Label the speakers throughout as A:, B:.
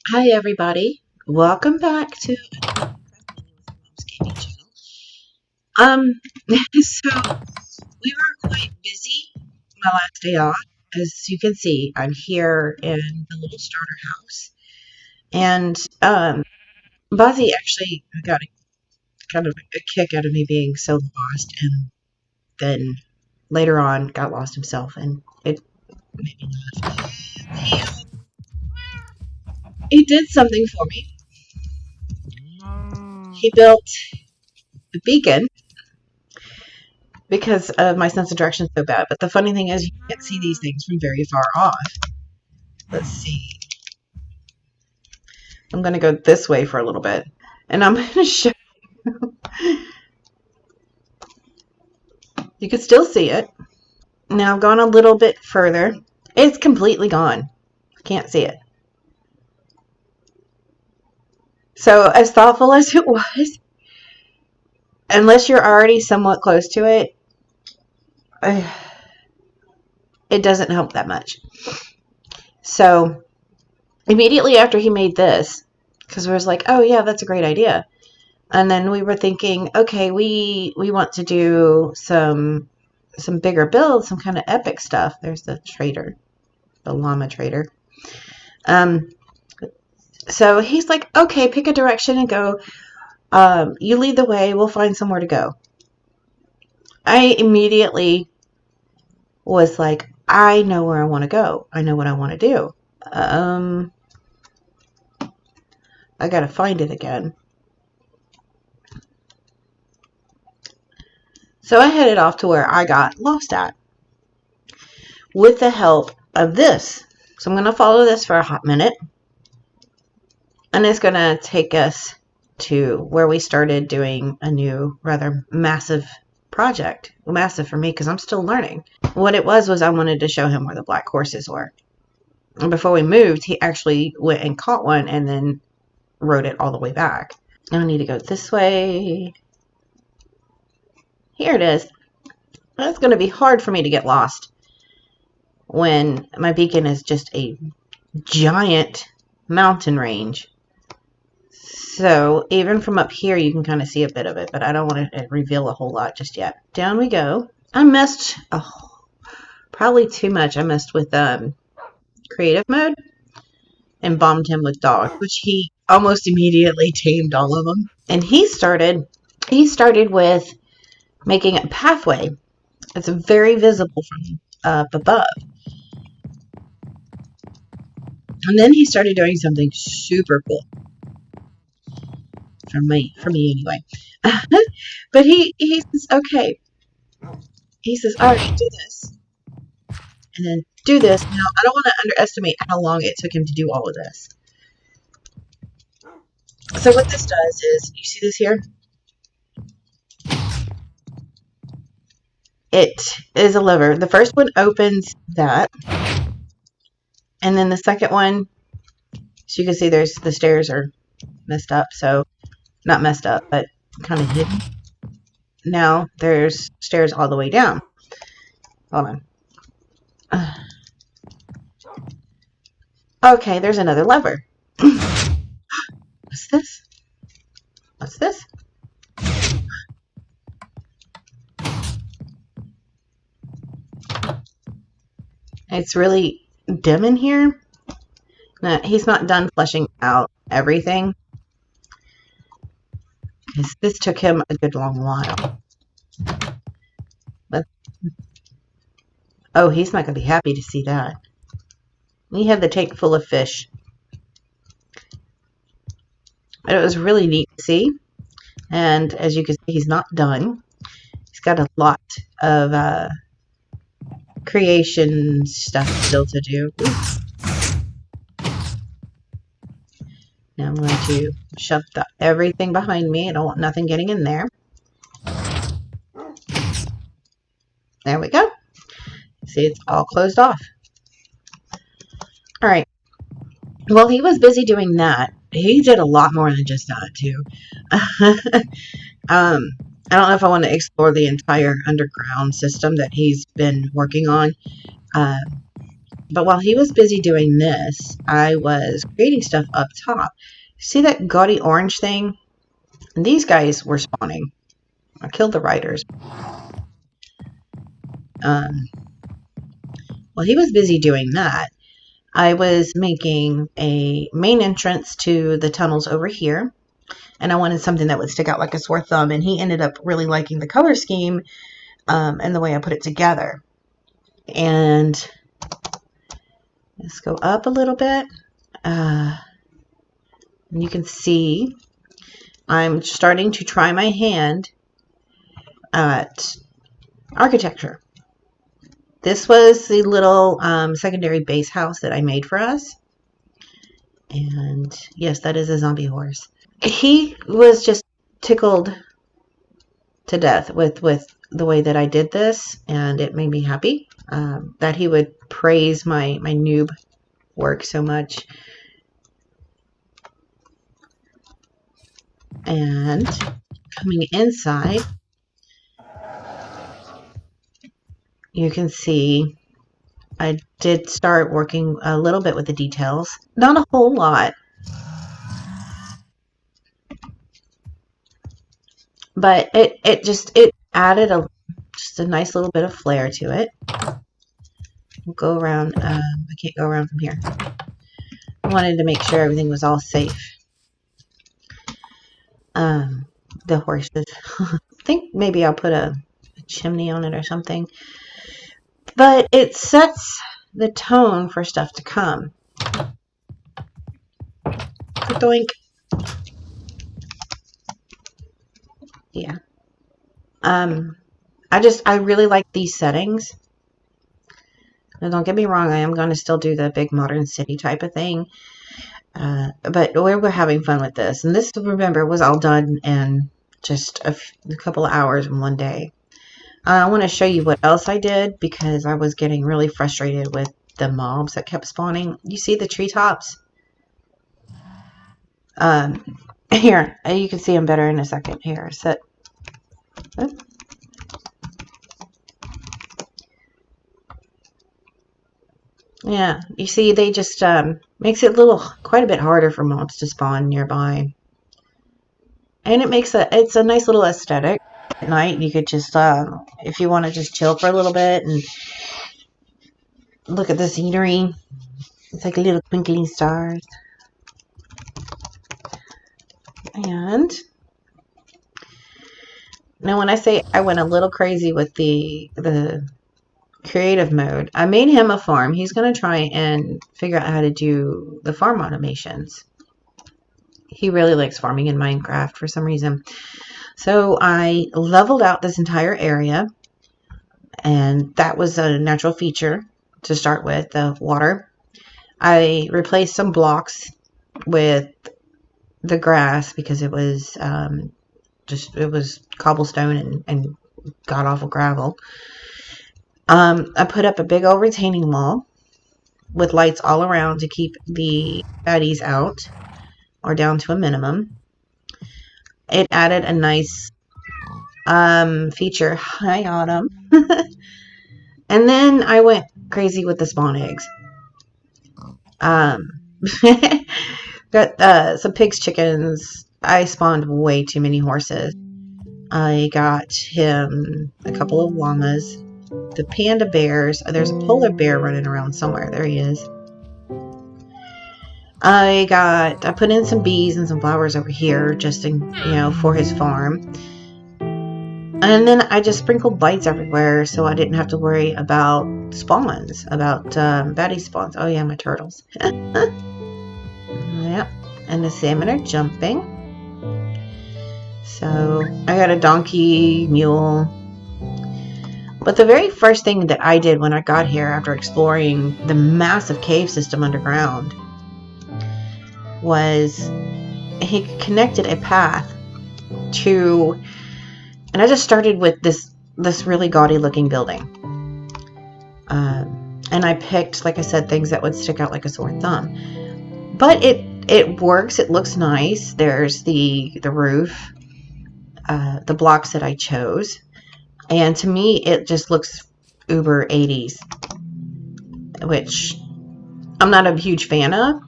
A: Hi everybody, welcome back to Mom's Gaming channel. So we were quite busy my last day off. As you can see, I'm here in the little starter house, and Buzzy actually got a kind of a kick out of me being so lost, and then later on got lost himself, and it made me laugh. He did something for me. He built a beacon because of my sense of direction so bad. But the funny thing is, you can't see these things from very far off. Let's see. I'm going to go this way for a little bit. And I'm going to show you. You can still see it. Now I've gone a little bit further. It's completely gone. Can't see it. So as thoughtful as it was, unless you're already somewhat close to it, it doesn't help that much. So immediately after he made this, because we was like, oh yeah, that's a great idea. And then we were thinking, okay, we want to do some bigger builds, some kind of epic stuff. There's the trader, the llama trader. So he's like, okay, pick a direction and go. You lead the way. We'll find somewhere to go. I immediately was like, I know where I want to go. I know what I want to do. I got to find it again. So I headed off to where I got lost at with the help of this. So I'm going to follow this for a hot minute. And it's going to take us to where we started doing a new, rather massive project. Massive for me because I'm still learning. What it was I wanted to show him where the black horses were. And before we moved, he actually went and caught one and then rode it all the way back. I need to go this way. Here it is. It's going to be hard for me to get lost when my beacon is just a giant mountain range. So even from up here, you can kind of see a bit of it, but I don't want to reveal a whole lot just yet. Down we go. I messed, probably too much. I messed with creative mode and bombed him with dog, which he almost immediately tamed all of them. And he started with making a pathway. It's very visible from up above. And then he started doing something super cool. For me anyway. But he says, okay. He says, all right, do this. And then do this. Now, I don't want to underestimate how long it took him to do all of this. So what this does is, you see this here? It is a lever. The first one opens that. And then the second one, so you can see there's the stairs are messed up. So, not messed up, but kind of hidden. Now, there's stairs all the way down. Hold on. Okay, there's another lever. What's this? What's this? It's really dim in here. Now, he's not done fleshing out everything. Because this took him a good long while. But, oh, he's not going to be happy to see that. We had the tank full of fish. But it was really neat to see. And as you can see, he's not done. He's got a lot of creation stuff still to do. Oops. Now I'm going to shove everything behind me. I don't want nothing getting in there. There we go. See, it's all closed off. All right. Well, he was busy doing that. He did a lot more than just that, too. I don't know if I want to explore the entire underground system that he's been working on. But while he was busy doing this, I was creating stuff up top. See that gaudy orange thing? And these guys were spawning. I killed the riders. While he was busy doing that, I was making a main entrance to the tunnels over here. And I wanted something that would stick out like a sore thumb. And he ended up really liking the color scheme and the way I put it together. And let's go up a little bit. And you can see I'm starting to try my hand at architecture. This was the little secondary base house that I made for us. And yes, that is a zombie horse. He was just tickled to death with the way that I did this, and it made me happy that he would praise my noob work so much. And coming inside, you can see I did start working a little bit with the details. Not a whole lot, but it added just a nice little bit of flair to it. We'll go around. I can't go around from here. I wanted to make sure everything was all safe. The horses. I think maybe I'll put a chimney on it or something. But it sets the tone for stuff to come. Doink. Yeah. I really like these settings. Now, don't get me wrong, I am going to still do the big modern city type of thing. But we're having fun with this. And this, remember, was all done in just a couple of hours in one day. I want to show you what else I did because I was getting really frustrated with the mobs that kept spawning. You see the treetops? Here, you can see them better in a second. Here, set. Yeah, you see, they just makes it quite a bit harder for mobs to spawn nearby, and it's a nice little aesthetic. At night, you could just if you want to just chill for a little bit and look at the scenery. It's like little twinkling stars. And now, when I say I went a little crazy with the creative mode, I made him a farm. He's going to try and figure out how to do the farm automations. He really likes farming in Minecraft for some reason. So I leveled out this entire area, and that was a natural feature to start with, the water. I replaced some blocks with the grass because it was it was cobblestone and god awful gravel. I put up a big old retaining wall with lights all around to keep the baddies out or down to a minimum. It added a nice feature. Hi, Autumn. And then I went crazy with the spawn eggs. Got some pigs, chickens. I spawned way too many horses. I got him a couple of llamas, the panda bears. There's a polar bear running around somewhere. There he is. I put in some bees and some flowers over here just for his farm. And then I just sprinkled lights everywhere so I didn't have to worry about spawns, about baddie spawns. Oh yeah, my turtles. Yep, and the salmon are jumping. So I got a donkey, mule. But the very first thing that I did when I got here after exploring the massive cave system underground was he connected a path to, and I just started with this really gaudy looking building. And I picked, like I said, things that would stick out like a sore thumb. But it works. It looks nice. There's the roof, the blocks that I chose. And to me, it just looks uber 80s, which I'm not a huge fan of.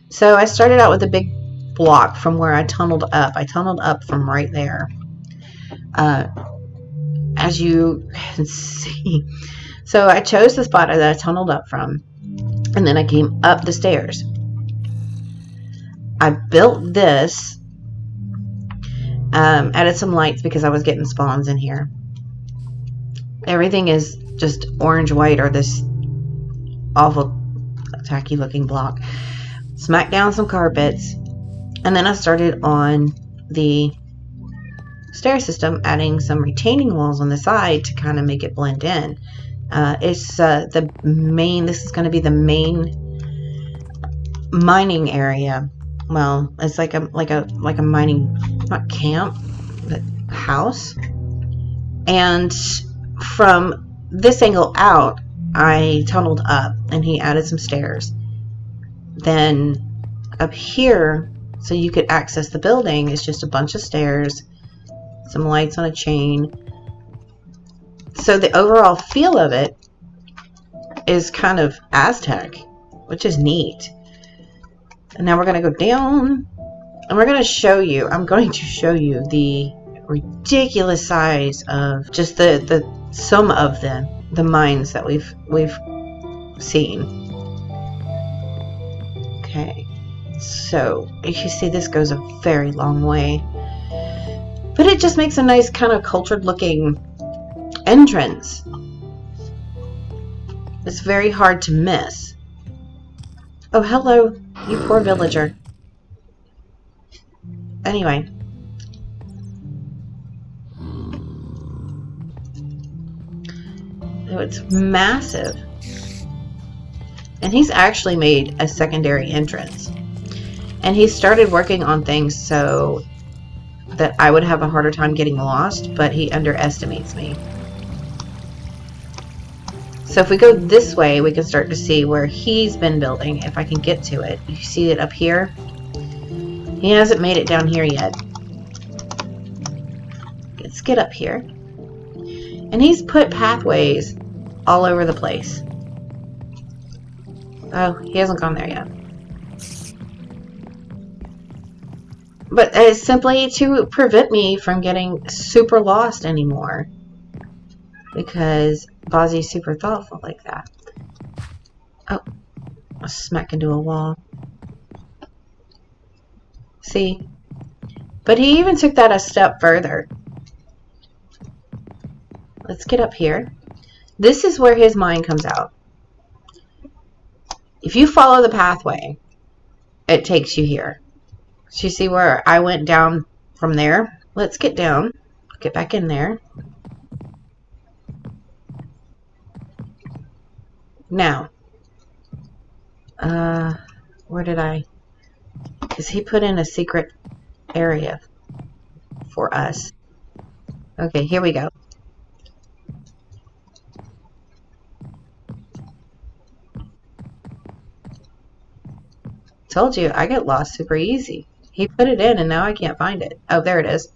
A: So I started out with a big block from where I tunneled up. I tunneled up from right there. As you can see. So I chose the spot that I tunneled up from, and then I came up the stairs. I built this, added some lights because I was getting spawns in here. Everything is just orange white or this awful tacky looking block. Smacked down some carpets, and then I started on the stair system, adding some retaining walls on the side to kind of make it blend in. It's the main. This is going to be the main mining area. Well, it's like a mining, not camp, but house. And from this angle out, I tunneled up, and he added some stairs. Then up here, so you could access the building, is just a bunch of stairs, some lights on a chain. So the overall feel of it is kind of Aztec, which is neat. And now we're going to go down, and we're going to show you, I'm going to show you the ridiculous size of just some of the mines that we've seen. Okay, so you can see this goes a very long way, but it just makes a nice kind of cultured looking entrance. It's very hard to miss. Oh, hello, you poor villager. Anyway. So it's massive. And he's actually made a secondary entrance. And he started working on things so that I would have a harder time getting lost, but he underestimates me. So if we go this way, we can start to see where he's been building, if I can get to it. You see it up here? He hasn't made it down here yet. Let's get up here. And he's put pathways all over the place. Oh, he hasn't gone there yet. But it's simply to prevent me from getting super lost anymore. Because Bozzy's super thoughtful like that. Oh, I'll smack into a wall. See? But he even took that a step further. Let's get up here. This is where his mine comes out. If you follow the pathway, it takes you here. So you see where I went down from there? Let's get down. Get back in there. Now, where did I? Because he put in a secret area for us. Okay, here we go. Told you, I get lost super easy. He put it in and now I can't find it. Oh, there it is.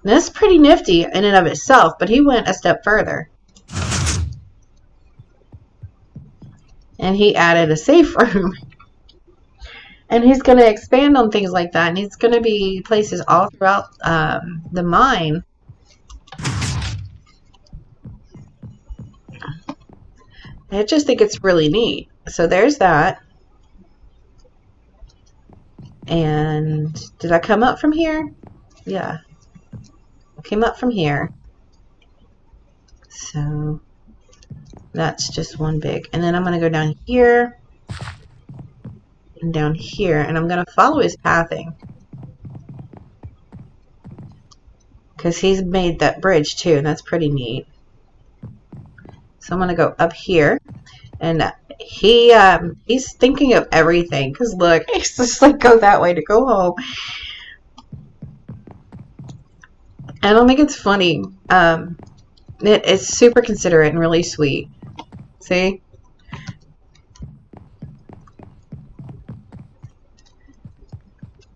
A: That's pretty nifty in and of itself, but he went a step further. And he added a safe room. And he's going to expand on things like that. And he's going to be places all throughout the mine. I just think it's really neat. So there's that. And did I come up from here? Yeah. I came up from here. So that's just one big. And then I'm going to go down here. And down here. And I'm going to follow his pathing. Because he's made that bridge too. And that's pretty neat. So I'm going to go up here. And he's thinking of everything. Because look, he's just like, go that way to go home. I don't think it's funny. It's super considerate and really sweet. See?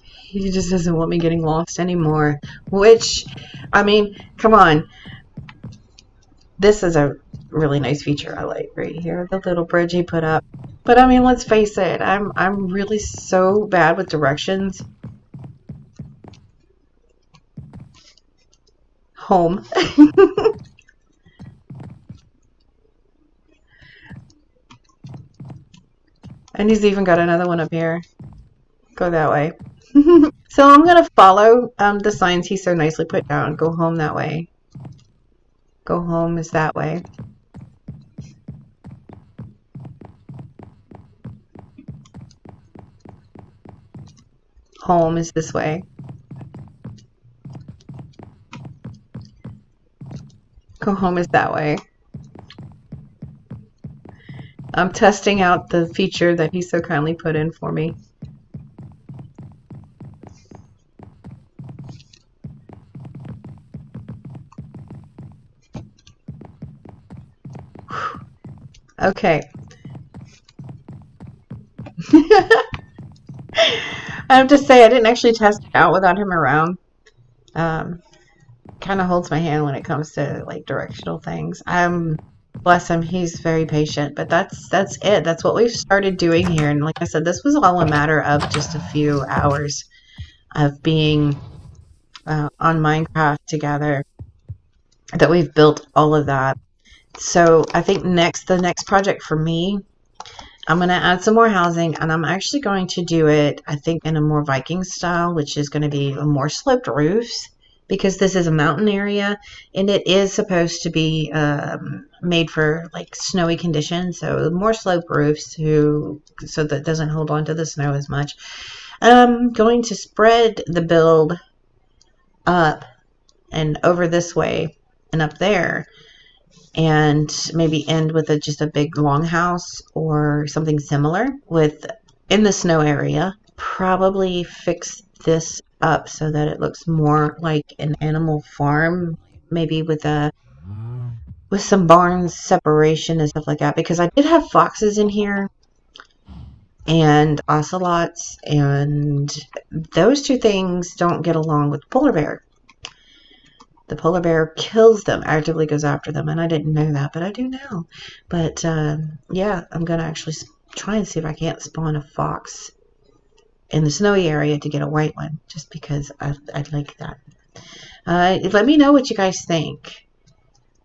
A: He just doesn't want me getting lost anymore. Which, I mean, come on. this is a really nice feature I like right here, the little bridge he put up. But I mean, let's face it, I'm really so bad with directions. Home. And he's even got another one up here. Go that way. So I'm going to follow the signs he so nicely put down. Go home that way. Go home is that way. Home is this way. Go home is that way. I'm testing out the feature that he so kindly put in for me. Okay. I have to say, I didn't actually test it out without him around. Kind of holds my hand when it comes to like directional things. Bless him, he's very patient. But that's it. That's what we've started doing here. And like I said, this was all a matter of just a few hours of being on Minecraft together that we've built all of that. So I think the next project for me, I'm going to add some more housing, and I'm actually going to do it, I think, in a more Viking style, which is going to be more sloped roofs, because this is a mountain area, and it is supposed to be made for like snowy conditions, so more sloped roofs so that it doesn't hold on to the snow as much. I'm going to spread the build up and over this way and up there, and maybe end with just a big longhouse or something similar in the snow area. Probably fix this up so that it looks more like an animal farm, maybe with some barns separation and stuff like that, because I did have foxes in here and ocelots, and those two things don't get along with polar bear. The polar bear kills them, actively goes after them, and I didn't know that, but I do now. But yeah, I'm going to actually try and see if I can't spawn a fox in the snowy area to get a white one, just because I'd like that. Let me know what you guys think.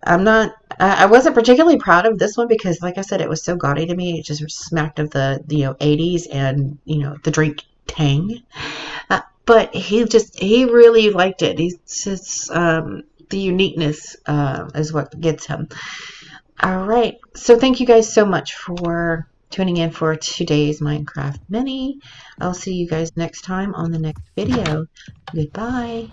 A: I wasn't particularly proud of this one because, like I said, it was so gaudy to me. It just smacked of the 80s and the drink Tang. But he really liked it. He's just the uniqueness is what gets him. All right. So thank you guys so much for tuning in for today's Minecraft Mini. I'll see you guys next time on the next video. Goodbye.